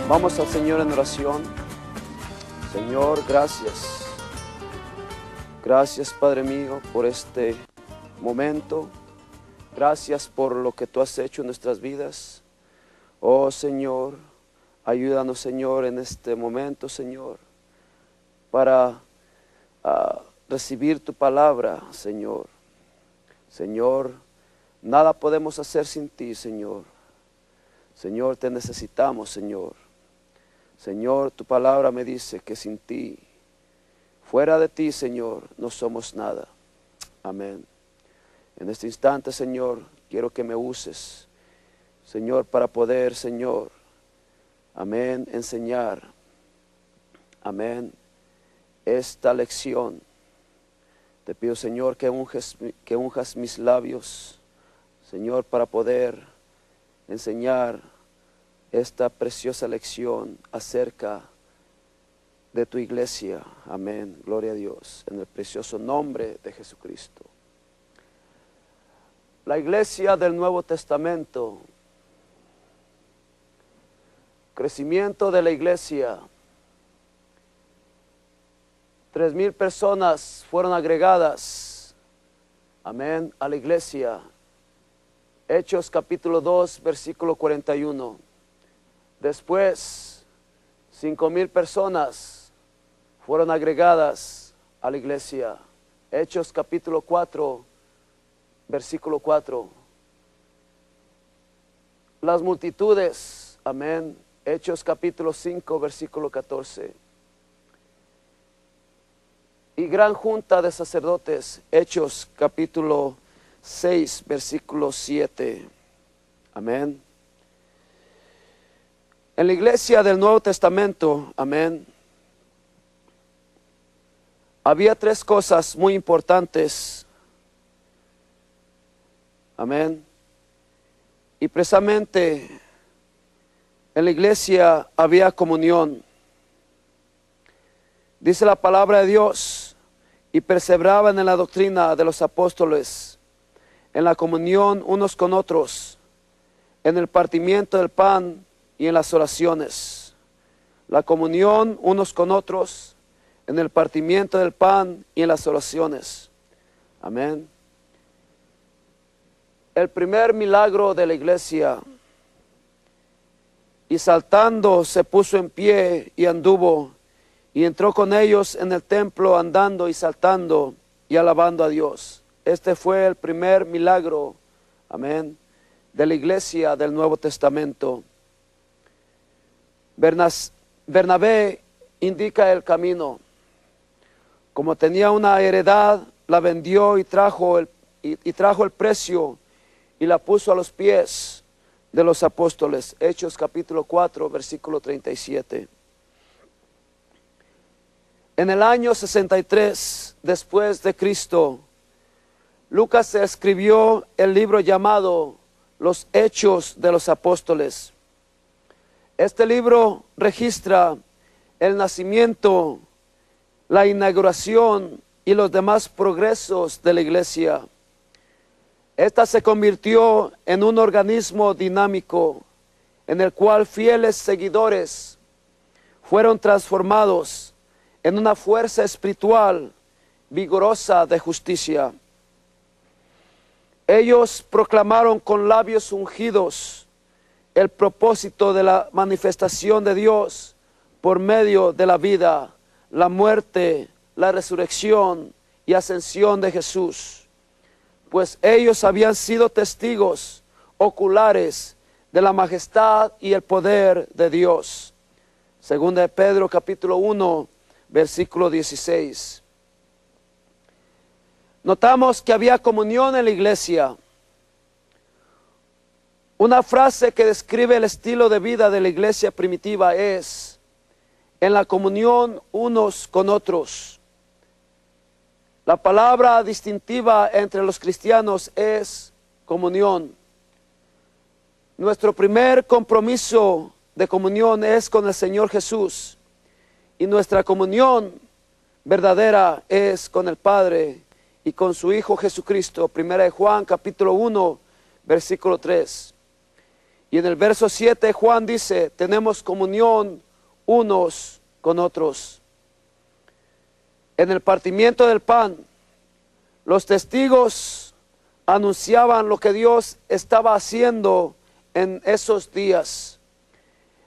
Vamos al Señor en oración. Señor, gracias. Gracias, Padre mío, por este momento. Gracias por lo que tú has hecho en nuestras vidas. Oh Señor, ayúdanos, Señor, en este momento, Señor, para recibir tu palabra, Señor. Señor, nada podemos hacer sin ti, Señor. Señor, te necesitamos, Señor. Señor, tu palabra me dice que sin ti, fuera de ti, Señor, no somos nada. Amén. En este instante, Señor, quiero que me uses, Señor, para poder, Señor, amén, enseñar, amén, esta lección. Te pido, Señor, que unjas mis labios, Señor, para poder enseñar esta preciosa lección acerca de tu iglesia. Amén. Gloria a Dios. En el precioso nombre de Jesucristo. La iglesia del Nuevo Testamento. Crecimiento de la iglesia. 3,000 personas fueron agregadas. Amén. A la iglesia. Hechos capítulo 2, versículo 41. Después, 5,000 personas fueron agregadas a la iglesia. Hechos capítulo 4, versículo 4. Las multitudes, amén. Hechos capítulo 5, versículo 14. Y gran junta de sacerdotes, Hechos capítulo 6, versículo 7. Amén. En la iglesia del Nuevo Testamento, amén, había 3 cosas muy importantes. Amén. Y precisamente en la iglesia había comunión. Dice la palabra de Dios, y perseveraban en la doctrina de los apóstoles, en la comunión unos con otros, en el partimiento del pan y en las oraciones. La comunión unos con otros, en el partimiento del pan y en las oraciones. Amén. El primer milagro de la iglesia. Y saltando se puso en pie y anduvo, y entró con ellos en el templo andando y saltando y alabando a Dios. Este fue el primer milagro, amén, de la iglesia del Nuevo Testamento. Bernabé indica el camino. Como tenía una heredad, la vendió y trajo el precio y la puso a los pies de los apóstoles. Hechos capítulo 4, versículo 37. En el año 63 después de Cristo, Lucas escribió el libro llamado Los Hechos de los Apóstoles. Este libro registra el nacimiento, la inauguración y los demás progresos de la iglesia. Esta se convirtió en un organismo dinámico en el cual fieles seguidores fueron transformados en una fuerza espiritual vigorosa de justicia. Ellos proclamaron con labios ungidos el propósito de la manifestación de Dios por medio de la vida, la muerte, la resurrección y ascensión de Jesús, pues ellos habían sido testigos oculares de la majestad y el poder de Dios. Segunda de Pedro capítulo 1, versículo 16. Notamos que había comunión en la iglesia. Una frase que describe el estilo de vida de la iglesia primitiva es: en la comunión unos con otros. La palabra distintiva entre los cristianos es comunión. Nuestro primer compromiso de comunión es con el Señor Jesús, y nuestra comunión verdadera es con el Padre y con su Hijo Jesucristo. Primera de Juan capítulo 1, versículo 3. Y en el verso 7 Juan dice, tenemos comunión unos con otros. En el partimiento del pan, los testigos anunciaban lo que Dios estaba haciendo en esos días.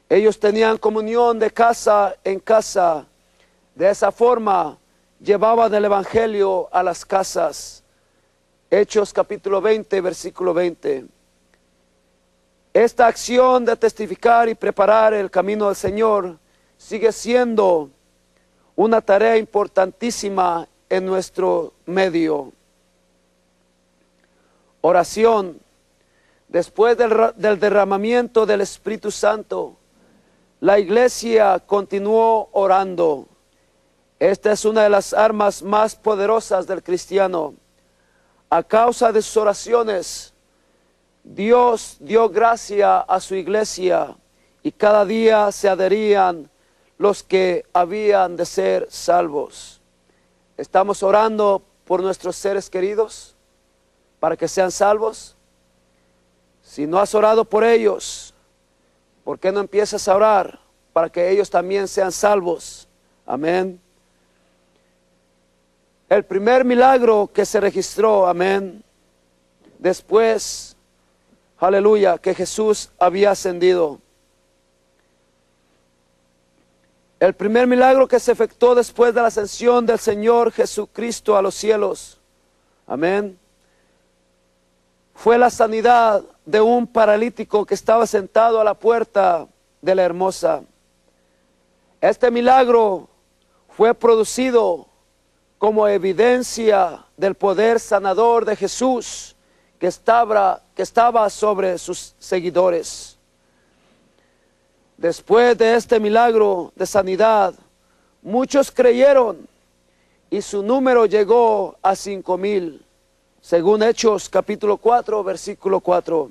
Ellos tenían comunión de casa en casa. De esa forma llevaban el evangelio a las casas. Hechos capítulo 20, versículo 20. Esta acción de testificar y preparar el camino del Señor sigue siendo una tarea importantísima en nuestro medio. Oración. Después del derramamiento del Espíritu Santo, la iglesia continuó orando. Esta es una de las armas más poderosas del cristiano. A causa de sus oraciones, Dios dio gracia a su iglesia y cada día se adherían los que habían de ser salvos. ¿Estamos orando por nuestros seres queridos para que sean salvos? Si no has orado por ellos, ¿por qué no empiezas a orar para que ellos también sean salvos? Amén. El primer milagro que se registró, amén, después, aleluya, que Jesús había ascendido. El primer milagro que se efectuó después de la ascensión del Señor Jesucristo a los cielos, amén, fue la sanidad de un paralítico que estaba sentado a la puerta de la Hermosa. Este milagro fue producido como evidencia del poder sanador de Jesús que estaba sobre sus seguidores. Después de este milagro de sanidad, muchos creyeron y su número llegó a 5,000, según Hechos capítulo 4, versículo 4.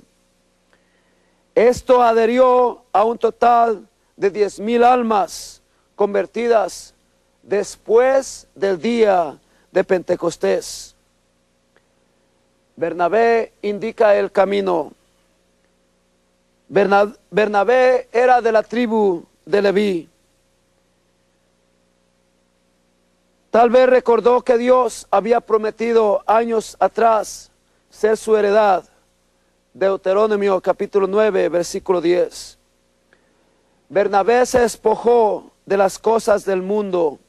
Esto adherió a un total de 10,000 almas convertidas después del día de Pentecostés. Bernabé indica el camino. Bernabé era de la tribu de Leví. Tal vez recordó que Dios había prometido años atrás ser su heredad. Deuteronomio capítulo 9, versículo 10. Bernabé se despojó de las cosas del mundo.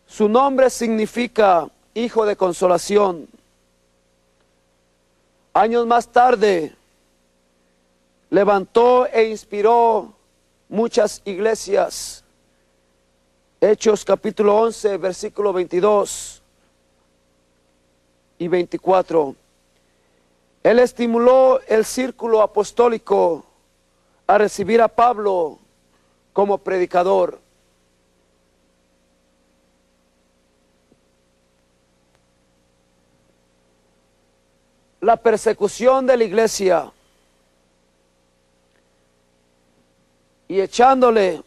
Su nombre significa hijo de consolación. Años más tarde, levantó e inspiró muchas iglesias. Hechos capítulo 11, versículo 22 y 24. Él estimuló el círculo apostólico a recibir a Pablo como predicador. La persecución de la iglesia y echándole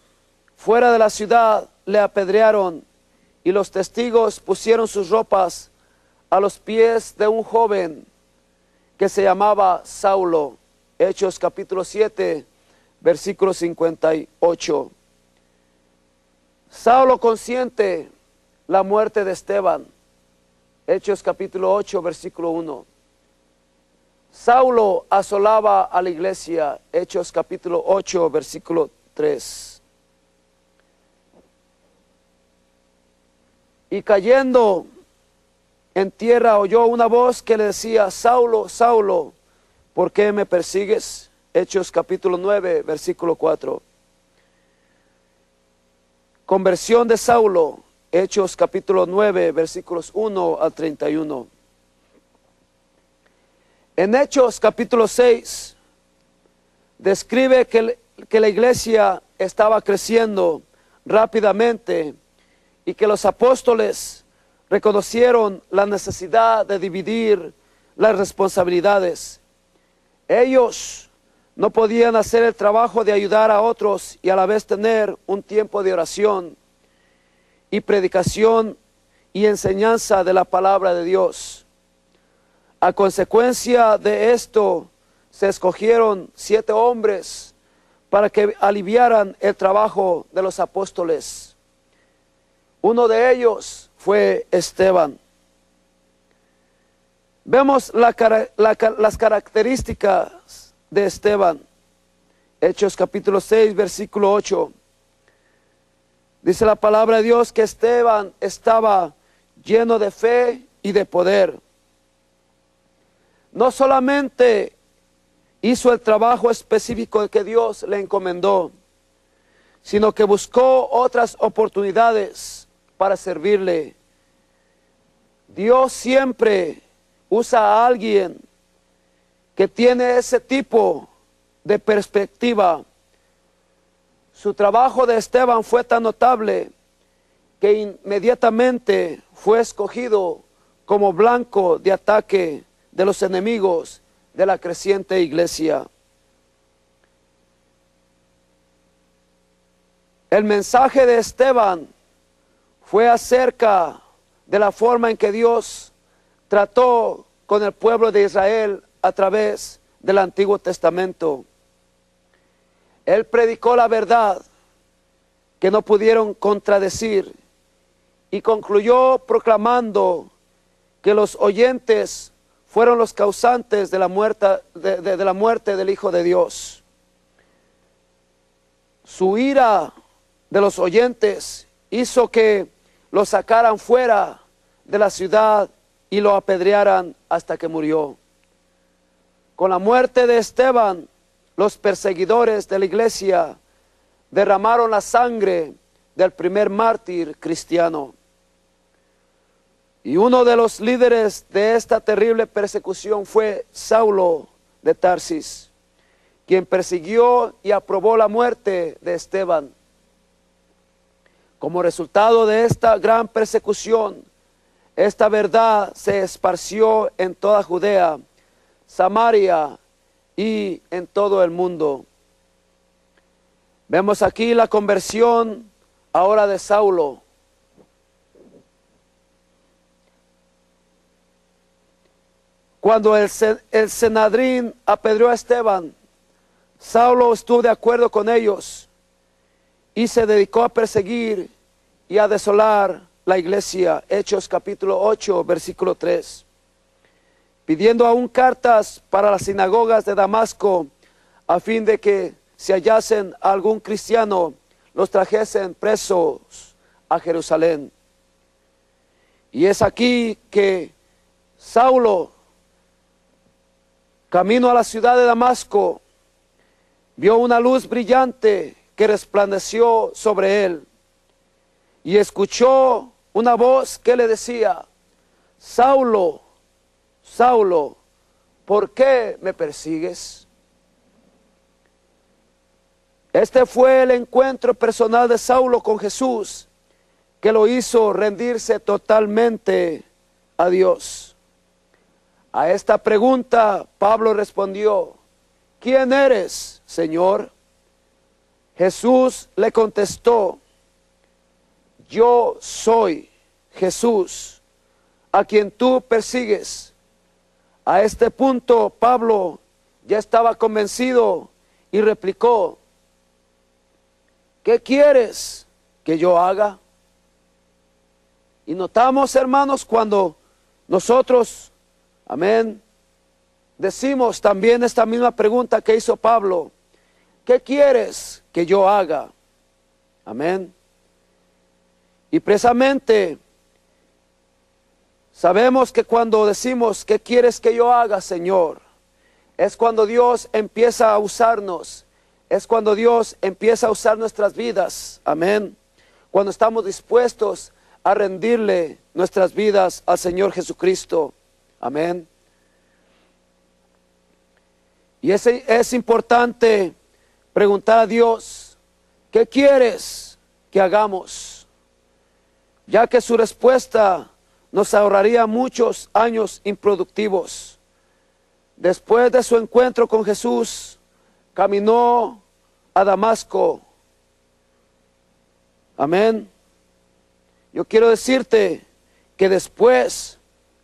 fuera de la ciudad le apedrearon y los testigos pusieron sus ropas a los pies de un joven que se llamaba Saulo. Hechos capítulo 7, versículo 58. Saulo consiente la muerte de Esteban. Hechos capítulo 8, versículo 1. Saulo asolaba a la iglesia. Hechos capítulo 8, versículo 3. Y cayendo en tierra oyó una voz que le decía: Saulo, Saulo, ¿por qué me persigues? Hechos capítulo 9, versículo 4. Conversión de Saulo. Hechos capítulo 9, versículos 1 al 31. En Hechos capítulo 6 describe que la iglesia estaba creciendo rápidamente y que los apóstoles reconocieron la necesidad de dividir las responsabilidades. Ellos no podían hacer el trabajo de ayudar a otros y a la vez tener un tiempo de oración y predicación y enseñanza de la palabra de Dios. A consecuencia de esto, se escogieron 7 hombres para que aliviaran el trabajo de los apóstoles. Uno de ellos fue Esteban. Vemos las características de Esteban. Hechos capítulo 6, versículo 8. Dice la palabra de Dios que Esteban estaba lleno de fe y de poder. No solamente hizo el trabajo específico que Dios le encomendó, sino que buscó otras oportunidades para servirle. Dios siempre usa a alguien que tiene ese tipo de perspectiva. Su trabajo de Esteban fue tan notable que inmediatamente fue escogido como blanco de ataque de los enemigos de la creciente iglesia. El mensaje de Esteban fue acerca de la forma en que Dios trató con el pueblo de Israel a través del Antiguo Testamento. Él predicó la verdad que no pudieron contradecir y concluyó proclamando que los oyentes fueron los causantes de la muerte del Hijo de Dios. Su ira de los oyentes hizo que lo sacaran fuera de la ciudad y lo apedrearan hasta que murió. Con la muerte de Esteban, los perseguidores de la iglesia derramaron la sangre del primer mártir cristiano. Y uno de los líderes de esta terrible persecución fue Saulo de Tarsis, quien persiguió y aprobó la muerte de Esteban. Como resultado de esta gran persecución, esta verdad se esparció en toda Judea, Samaria y en todo el mundo. Vemos aquí la conversión ahora de Saulo. Cuando el Sanedrín apedreó a Esteban, Saulo estuvo de acuerdo con ellos y se dedicó a perseguir y a desolar la iglesia. Hechos capítulo 8, versículo 3. Pidiendo aún cartas para las sinagogas de Damasco, a fin de que si hallasen a algún cristiano, los trajesen presos a Jerusalén. Y es aquí que Saulo, camino a la ciudad de Damasco, vio una luz brillante que resplandeció sobre él y escuchó una voz que le decía: Saulo, Saulo, ¿por qué me persigues? Este fue el encuentro personal de Saulo con Jesús que lo hizo rendirse totalmente a Dios. A esta pregunta Pablo respondió: ¿quién eres, Señor? Jesús le contestó: yo soy Jesús, a quien tú persigues. A este punto Pablo ya estaba convencido y replicó: ¿qué quieres que yo haga? Y notamos, hermanos, cuando nosotros, amén, decimos también esta misma pregunta que hizo Pablo: ¿qué quieres que yo haga? Amén. Y precisamente sabemos que cuando decimos ¿qué quieres que yo haga, Señor?, es cuando Dios empieza a usarnos, es cuando Dios empieza a usar nuestras vidas. Amén. Cuando estamos dispuestos a rendirle nuestras vidas al Señor Jesucristo. Amén. Y es importante preguntar a Dios: ¿qué quieres que hagamos? Ya que su respuesta nos ahorraría muchos años improductivos. Después de su encuentro con Jesús, caminó a Damasco. Amén. Yo quiero decirte que después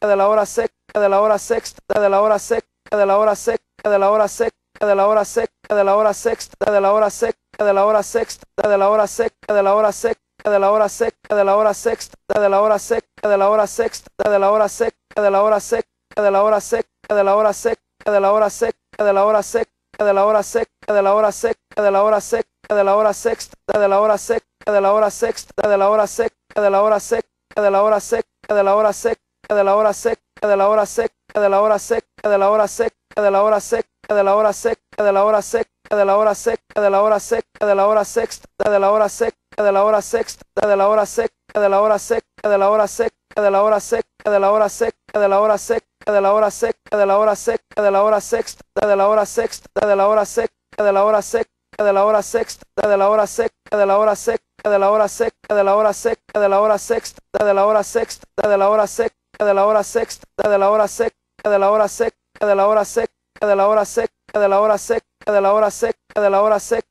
de la hora seca, de la hora sexta, de la hora seca, de la hora seca, de la hora seca, de la hora seca, de la hora sexta, de la hora seca, de la hora sexta, de la hora seca, de la hora seca, de la hora seca, de la hora sexta, de la hora seca, de la hora sexta, de la hora seca, de la hora seca, de la hora seca, de la hora seca, de la hora seca, de la hora seca, de la hora seca, de la hora seca, de la hora seca, de la hora sexta, de la hora seca, de la hora sexta, de la hora seca, de la hora seca, de la hora seca, de la hora seca, de la hora seca, de la hora seca, de la hora seca, de la hora seca, de la hora seca, de la hora seca, de la hora seca, de la hora seca, de la hora seca, de la hora sexta, de la hora seca, de la hora sexta, de la hora seca, de la hora seca, de la hora seca, de la hora seca, de la hora seca, de la hora seca, de la hora seca, de la hora seca, de la hora sexta, de la hora sexta, de la hora seca, de la hora seca, de la hora sexta, de la hora seca, de la hora seca, de la hora seca, de la hora seca, de la hora sexta, de la hora sexta, de la hora seca, de la hora sexta, de la hora seca, de la hora seca, de la hora seca, de la hora seca, de la hora seca, de la hora seca,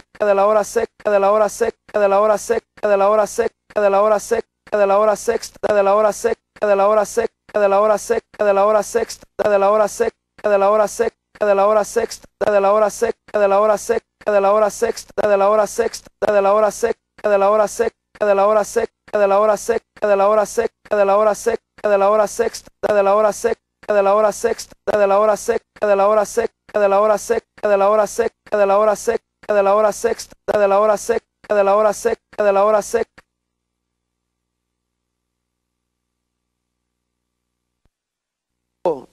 de la hora seca, de la hora seca, de la hora seca, de la hora seca, de la hora seca, de la hora seca, de la hora seca, de la hora sexta, de la hora seca, de la hora seca, de la hora seca, de la hora sexta, de la hora seca, de la hora seca, de la hora sexta, de la hora seca, de la hora seca, de la hora sexta, de la hora sexta, de la hora seca, de la hora seca, de la hora seca, de la hora seca, de la hora seca, de la hora seca, de la hora sexta, de la hora seca, de la hora sexta, de la hora seca, de la hora seca, de la hora seca, de la hora seca, de la hora seca, de la hora sexta, de la hora seca, de la hora seca, de la hora seca.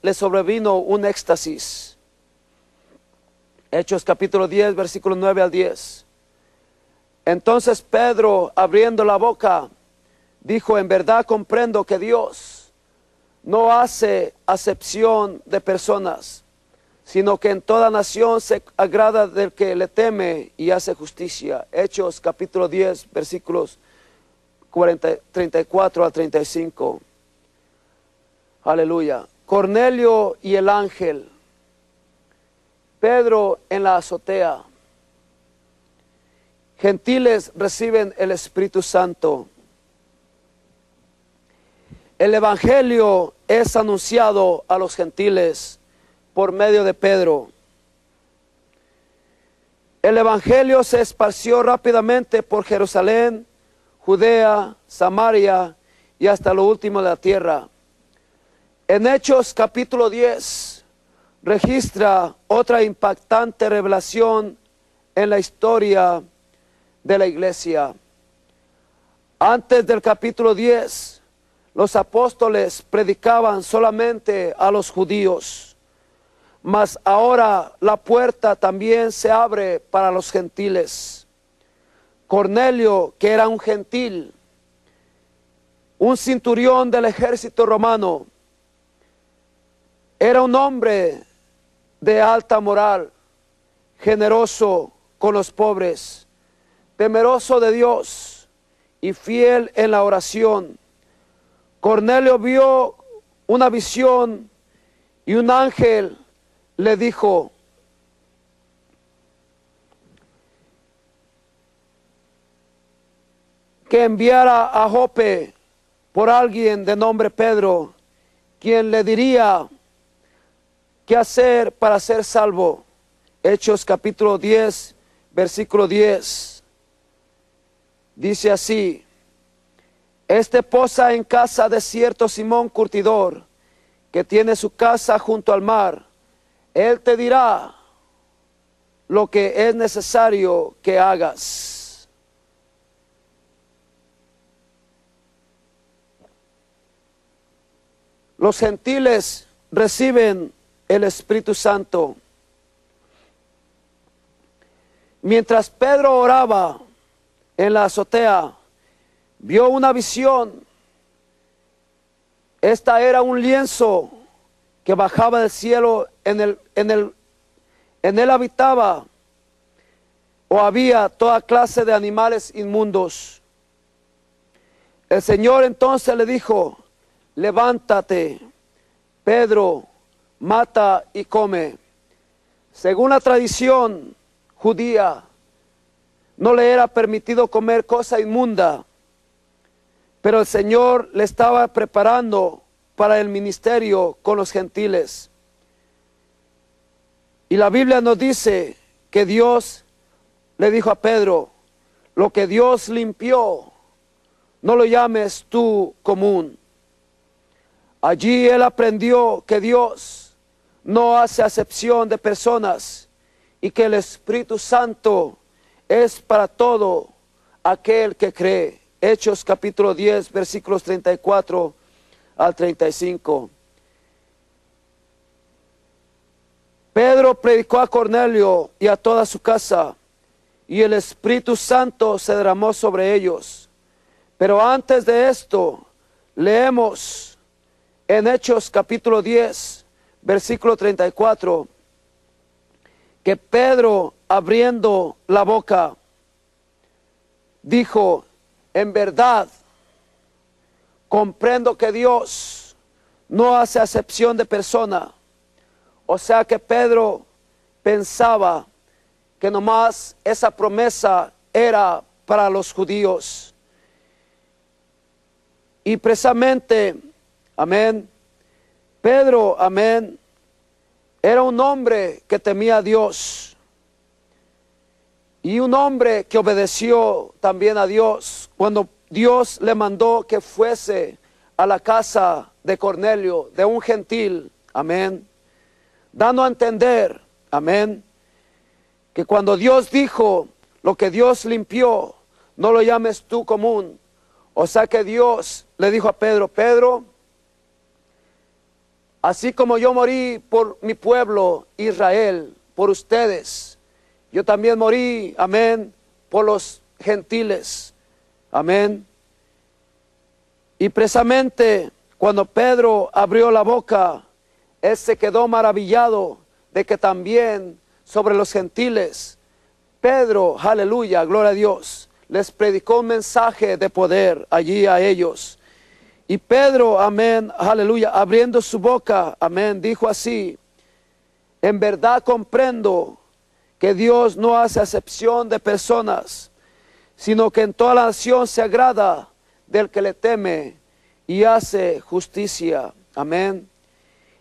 Le sobrevino un éxtasis. Hechos capítulo 10, versículos 9 al 10. Entonces Pedro, abriendo la boca, dijo: en verdad comprendo que Dios no hace acepción de personas, sino que en toda nación se agrada del que le teme y hace justicia. Hechos capítulo 10, versículos 34 al 35. Aleluya. Cornelio y el ángel. Pedro en la azotea. Gentiles reciben el Espíritu Santo. El Evangelio es anunciado a los gentiles por medio de Pedro. El Evangelio se esparció rápidamente por Jerusalén, Judea, Samaria y hasta lo último de la tierra. En Hechos capítulo 10 registra otra impactante revelación en la historia de la iglesia. Antes del capítulo 10, los apóstoles predicaban solamente a los judíos, mas ahora la puerta también se abre para los gentiles. Cornelio, que era un gentil, un centurión del ejército romano, era un hombre de alta moral, generoso con los pobres, temeroso de Dios y fiel en la oración. Cornelio vio una visión y un ángel le dijo: que enviara a Jope por alguien de nombre Pedro, quien le diría qué hacer para ser salvo. Hechos capítulo 10, versículo 10. Dice así: este posa en casa de cierto Simón curtidor, que tiene su casa junto al mar. Él te dirá lo que es necesario que hagas. Los gentiles reciben el Espíritu Santo. Mientras Pedro oraba en la azotea, vio una visión. Esta era un lienzo que bajaba del cielo. En él habitaba o había toda clase de animales inmundos. El Señor entonces le dijo: levántate, Pedro, mata y come. Según la tradición judía, no le era permitido comer cosa inmunda, pero el Señor le estaba preparando para el ministerio con los gentiles. Y la Biblia nos dice que Dios le dijo a Pedro: lo que Dios limpió, no lo llames tú común. Allí él aprendió que Dios no hace acepción de personas y que el Espíritu Santo es para todo aquel que cree. Hechos capítulo 10, versículos 34 al 35. Pedro predicó a Cornelio y a toda su casa, y el Espíritu Santo se derramó sobre ellos. Pero antes de esto, leemos en Hechos capítulo 10, versículo 34, que Pedro, abriendo la boca, dijo: en verdad, comprendo que Dios no hace acepción de persona. O sea que Pedro pensaba que nomás esa promesa era para los judíos. Y precisamente, amén, Pedro, amén, era un hombre que temía a Dios. Y un hombre que obedeció también a Dios cuando Dios le mandó que fuese a la casa de Cornelio, de un gentil, amén, dando a entender, amén, que cuando Dios dijo: lo que Dios limpió, no lo llames tú común. O sea que Dios le dijo a Pedro: Pedro, así como yo morí por mi pueblo Israel, por ustedes, yo también morí, amén, por los gentiles, amén. Y precisamente cuando Pedro abrió la boca, él se quedó maravillado de que también sobre los gentiles, Pedro, aleluya, gloria a Dios, les predicó un mensaje de poder allí a ellos. Y Pedro, amén, aleluya, abriendo su boca, amén, dijo así: en verdad comprendo que Dios no hace acepción de personas, sino que en toda la nación se agrada del que le teme y hace justicia. Amén.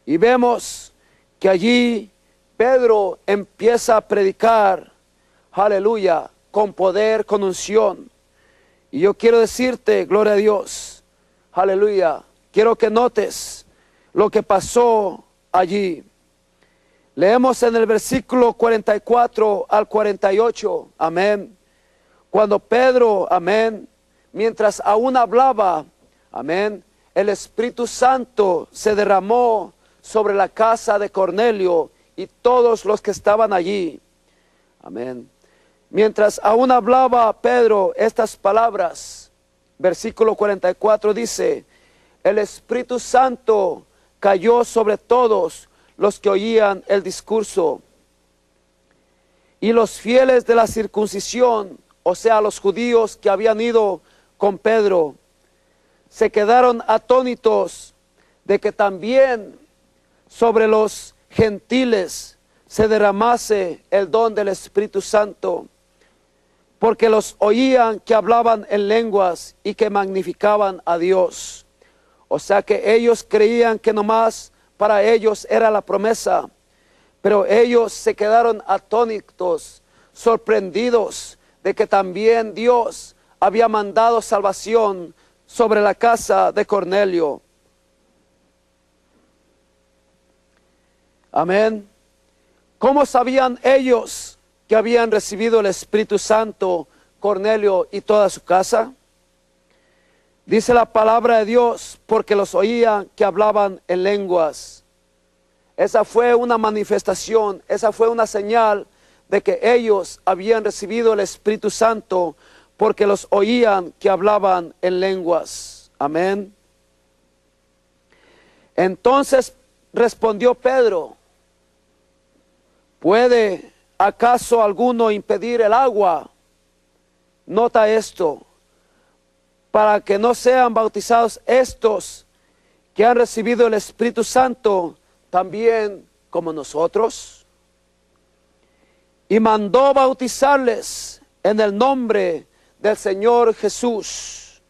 Y vemos que allí Pedro empieza a predicar, aleluya, con poder, con unción. Y yo quiero decirte, gloria a Dios, aleluya, quiero que notes lo que pasó allí. Leemos en el versículo 44 al 48, amén. Cuando Pedro, amén, mientras aún hablaba, amén, el Espíritu Santo se derramó sobre la casa de Cornelio y todos los que estaban allí, amén. Mientras aún hablaba Pedro estas palabras, versículo 44 dice: el Espíritu Santo cayó sobre todos los que oían el discurso. Y los fieles de la circuncisión, o sea, los judíos que habían ido con Pedro, se quedaron atónitos de que también sobre los gentiles se derramase el don del Espíritu Santo, porque los oían que hablaban en lenguas y que magnificaban a Dios. O sea que ellos creían que nomás para ellos era la promesa, pero ellos se quedaron atónitos, sorprendidos de que también Dios había mandado salvación sobre la casa de Cornelio. Amén. ¿Cómo sabían ellos que habían recibido el Espíritu Santo, Cornelio y toda su casa? Dice la palabra de Dios: porque los oían que hablaban en lenguas. Esa fue una manifestación, esa fue una señal de que ellos habían recibido el Espíritu Santo, porque los oían que hablaban en lenguas. Amén. Entonces respondió Pedro: ¿puede acaso alguno impedir el agua? Nota esto: para que no sean bautizados estos que han recibido el Espíritu Santo también como nosotros. Y mandó bautizarles en el nombre del Señor Jesús.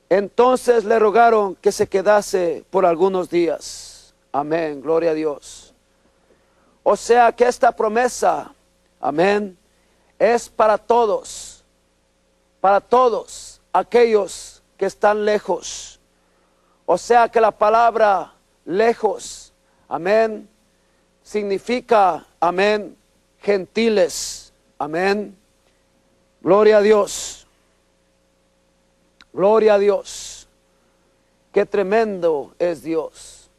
Entonces le rogaron que se quedase por algunos días. Amén, gloria a Dios. O sea que esta promesa, amén, es para todos aquellos que están lejos. O sea que la palabra lejos, amén, significa, amén, gentiles, amén. Gloria a Dios, gloria a Dios. Qué tremendo es Dios.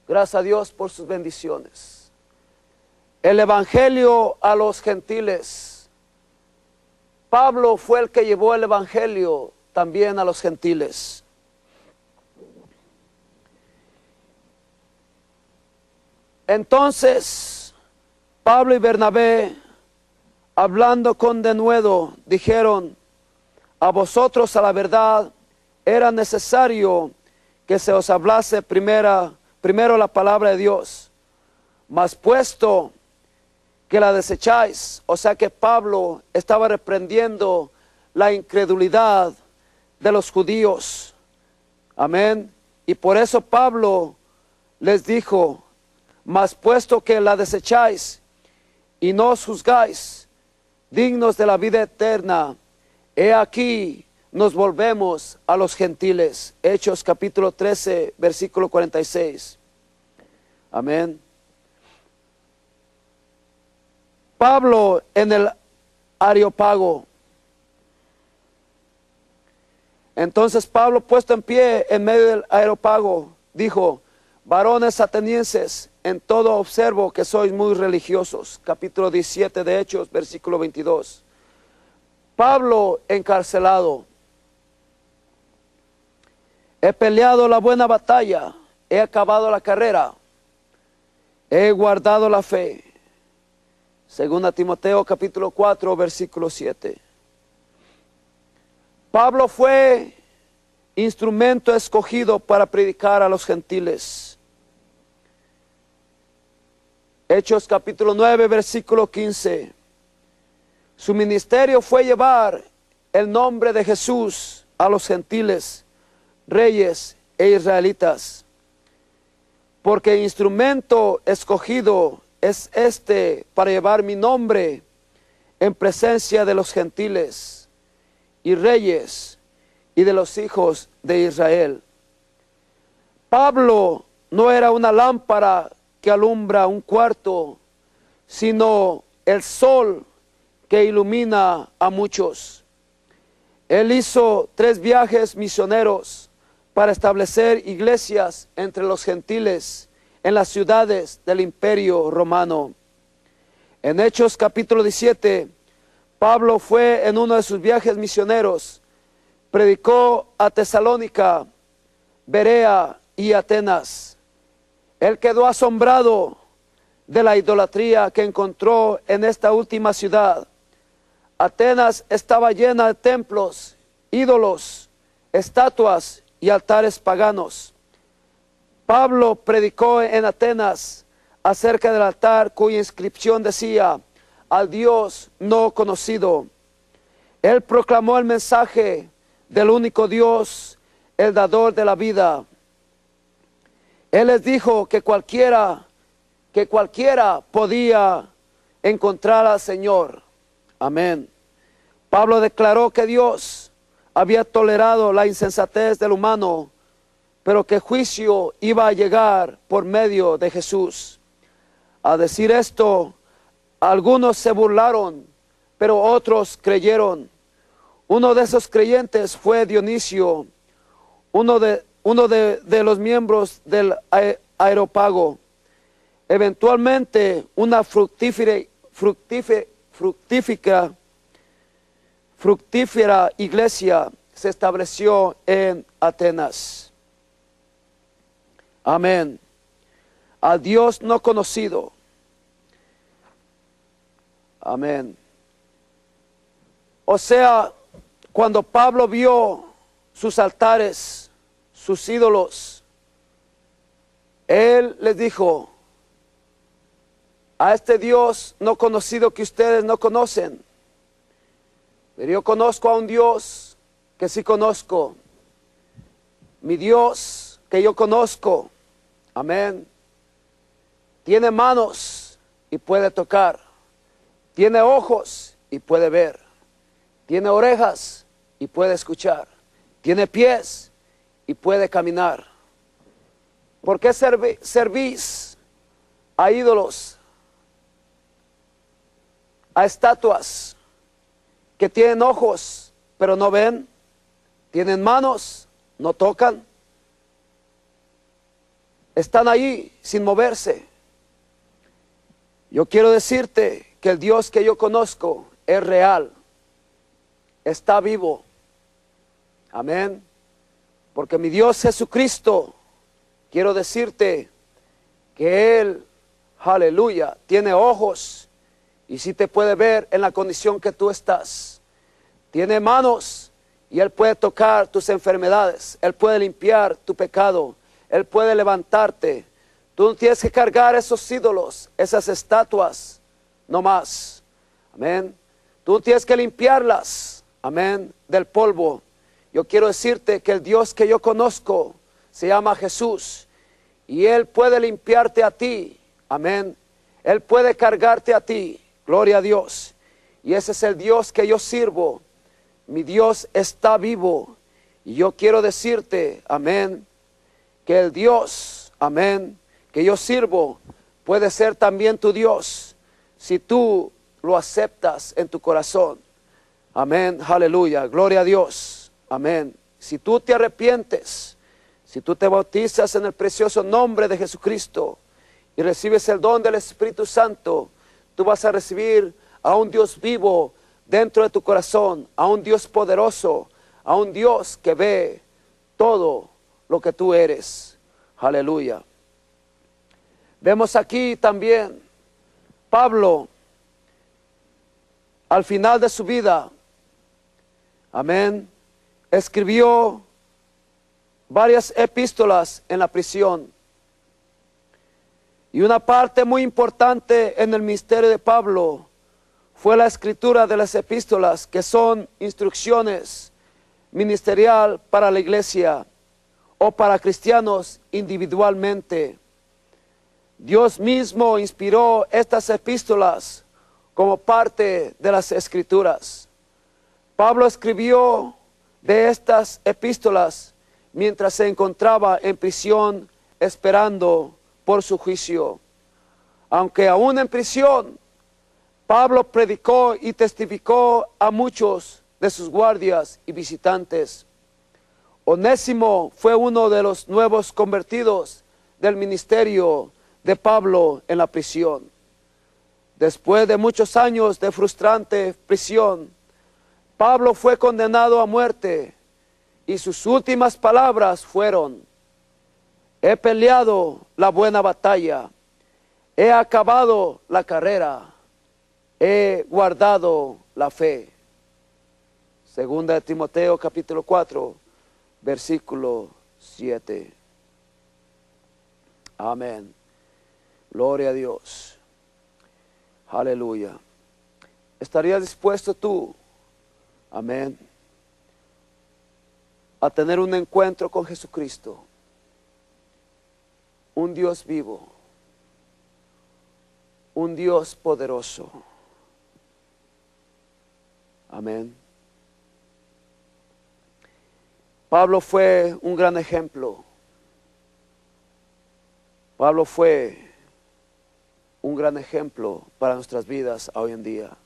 Gracias a Dios por sus bendiciones. El evangelio a los gentiles. Pablo fue el que llevó el evangelio también a los gentiles. Entonces, Pablo y Bernabé, hablando con denuedo, dijeron: a vosotros a la verdad era necesario que se os hablase primero la palabra de Dios, mas puesto que la desecháis. O sea que Pablo estaba reprendiendo la incredulidad de los judíos. Amén. Y por eso Pablo les dijo: mas puesto que la desecháis y no os juzgáis dignos de la vida eterna, he aquí nos volvemos a los gentiles. Hechos capítulo 13, versículo 46. Amén. Pablo en el Areópago. Entonces Pablo, puesto en pie en medio del Areópago, dijo: varones atenienses, en todo observo que sois muy religiosos. Capítulo 17 de Hechos, versículo 22. Pablo encarcelado. He peleado la buena batalla, he acabado la carrera, he guardado la fe. Segunda Timoteo capítulo 4, versículo 7. Pablo fue instrumento escogido para predicar a los gentiles. Hechos capítulo 9, versículo 15. Su ministerio fue llevar el nombre de Jesús a los gentiles, reyes e israelitas. Porque instrumento escogido es este para llevar mi nombre en presencia de los gentiles y reyes y de los hijos de Israel. Pablo no era una lámpara que alumbra un cuarto, sino el sol que ilumina a muchos. Él hizo 3 viajes misioneros para establecer iglesias entre los gentiles en las ciudades del Imperio Romano. En Hechos capítulo 17, Pablo fue en uno de sus viajes misioneros, predicó a Tesalónica, Berea y Atenas. Él quedó asombrado de la idolatría que encontró en esta última ciudad. Atenas estaba llena de templos, ídolos, estatuas y altares paganos. Pablo predicó en Atenas acerca del altar cuya inscripción decía: al Dios no conocido. Él proclamó el mensaje del único Dios, el dador de la vida. Él les dijo que cualquiera podía encontrar al Señor. Amén. Pablo declaró que Dios había tolerado la insensatez del humano, pero que juicio iba a llegar por medio de Jesús. Al decir esto, algunos se burlaron, pero otros creyeron. Uno de esos creyentes fue Dionisio, uno de los miembros del Areópago. Eventualmente una fructífera iglesia se estableció en Atenas. Amén. Al Dios no conocido. Amén. O sea, cuando Pablo vio sus altares, sus ídolos, él les dijo: a este Dios no conocido que ustedes no conocen, pero yo conozco a un Dios que sí conozco. Mi Dios que yo conozco, amén, tiene manos y puede tocar, tiene ojos y puede ver, tiene orejas y puede escuchar, tiene pies y puede caminar. ¿Por qué servís a ídolos, a estatuas que tienen ojos pero no ven, tienen manos, no tocan, están ahí sin moverse? Yo quiero decirte que el Dios que yo conozco es real, está vivo, amén, porque mi Dios Jesucristo, quiero decirte que Él, aleluya, tiene ojos y sí te puede ver en la condición que tú estás, tiene manos y Él puede tocar tus enfermedades, Él puede limpiar tu pecado, Él puede levantarte. Tú no tienes que cargar esos ídolos, esas estatuas, no más, amén. Tú no tienes que limpiarlas, amén, del polvo. Yo quiero decirte que el Dios que yo conozco se llama Jesús y Él puede limpiarte a ti, amén. Él puede cargarte a ti, gloria a Dios. Y ese es el Dios que yo sirvo. Mi Dios está vivo y yo quiero decirte, amén, que el Dios, amén, que yo sirvo puede ser también tu Dios si tú lo aceptas en tu corazón, amén, aleluya, gloria a Dios, amén. Si tú te arrepientes, si tú te bautizas en el precioso nombre de Jesucristo y recibes el don del Espíritu Santo, tú vas a recibir a un Dios vivo dentro de tu corazón, a un Dios poderoso, a un Dios que ve todo lo que tú eres, aleluya. Vemos aquí también Pablo al final de su vida, amén, escribió varias epístolas en la prisión. Y una parte muy importante en el ministerio de Pablo fue la escritura de las epístolas, que son instrucciones ministerial para la iglesia o para cristianos individualmente. Dios mismo inspiró estas epístolas como parte de las escrituras. Pablo escribió de estas epístolas mientras se encontraba en prisión esperando por su juicio. Aunque aún en prisión, Pablo predicó y testificó a muchos de sus guardias y visitantes. Onésimo fue uno de los nuevos convertidos del ministerio de Pablo en la prisión. Después de muchos años de frustrante prisión, Pablo fue condenado a muerte y sus últimas palabras fueron: he peleado la buena batalla, he acabado la carrera, he guardado la fe. Segunda de Timoteo capítulo 4, versículo 7. Amén. Gloria a Dios. Aleluya. ¿Estarías dispuesto tú, amén, a tener un encuentro con Jesucristo? Un Dios vivo, un Dios poderoso. Amén. Pablo fue un gran ejemplo. Pablo fue un gran ejemplo para nuestras vidas hoy en día.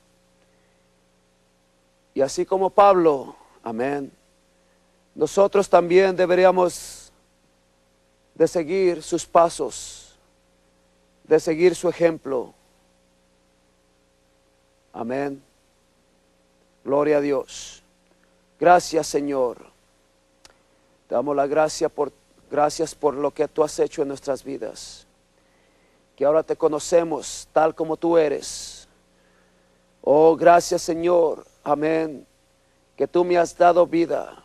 Y así como Pablo, amén, nosotros también deberíamos de seguir sus pasos, de seguir su ejemplo. Amén. Gloria a Dios. Gracias, Señor. Te damos la gracias por lo que tú has hecho en nuestras vidas. Que ahora te conocemos tal como tú eres. Oh, gracias, Señor. Amén. Que tú me has dado vida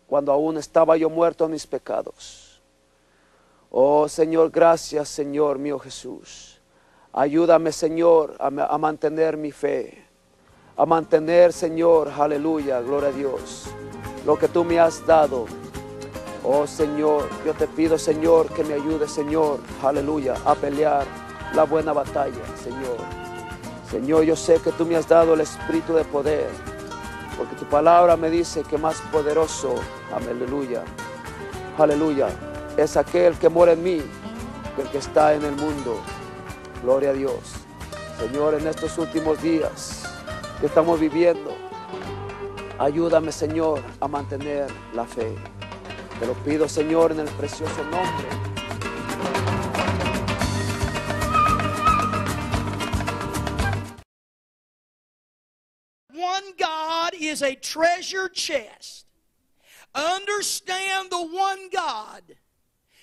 cuando aún estaba yo muerto en mis pecados. Oh, Señor, gracias, Señor mío Jesús. Ayúdame, Señor, a mantener mi fe. A mantener, Señor, aleluya, gloria a Dios, lo que tú me has dado. Oh Señor, yo te pido, Señor, que me ayudes, Señor, aleluya, a pelear la buena batalla, Señor. Señor, yo sé que tú me has dado el espíritu de poder, porque tu palabra me dice que más poderoso, aleluya, aleluya, es aquel que mora en mí que el que está en el mundo. Gloria a Dios. Señor, en estos últimos días que estamos viviendo, ayúdame, Señor, a mantener la fe. Te lo pido, Señor, en el precioso nombre. One God is a treasure chest. Understand the one God.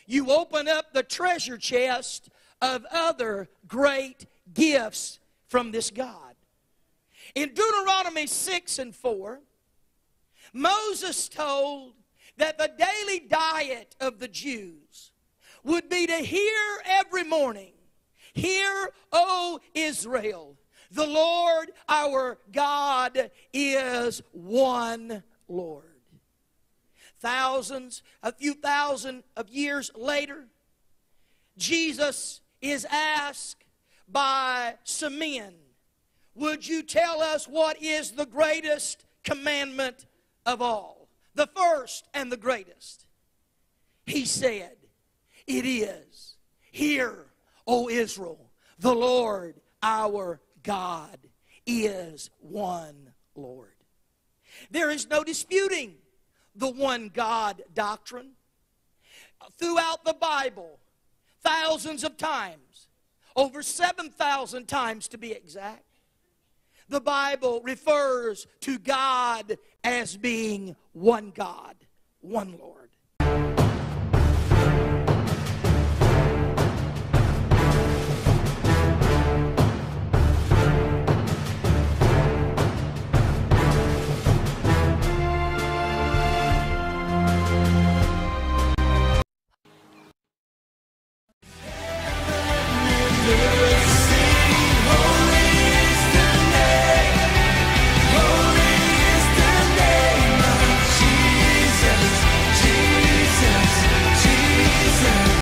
You open up the treasure chest of other great gifts from this God. In Deuteronomy 6:4, Moses told that the daily diet of the Jews would be to hear every morning, "Hear, O Israel, the Lord our God is one Lord." A few thousand of years later, Jesus is asked by some men, "Would you tell us what is the greatest commandment of all? The first and the greatest?" He said, "It is, Hear, O Israel, the Lord our God is one Lord." There is no disputing the one God doctrine. Throughout the Bible, thousands of times, over 7,000 times to be exact, the Bible refers to God as being one God, one Lord.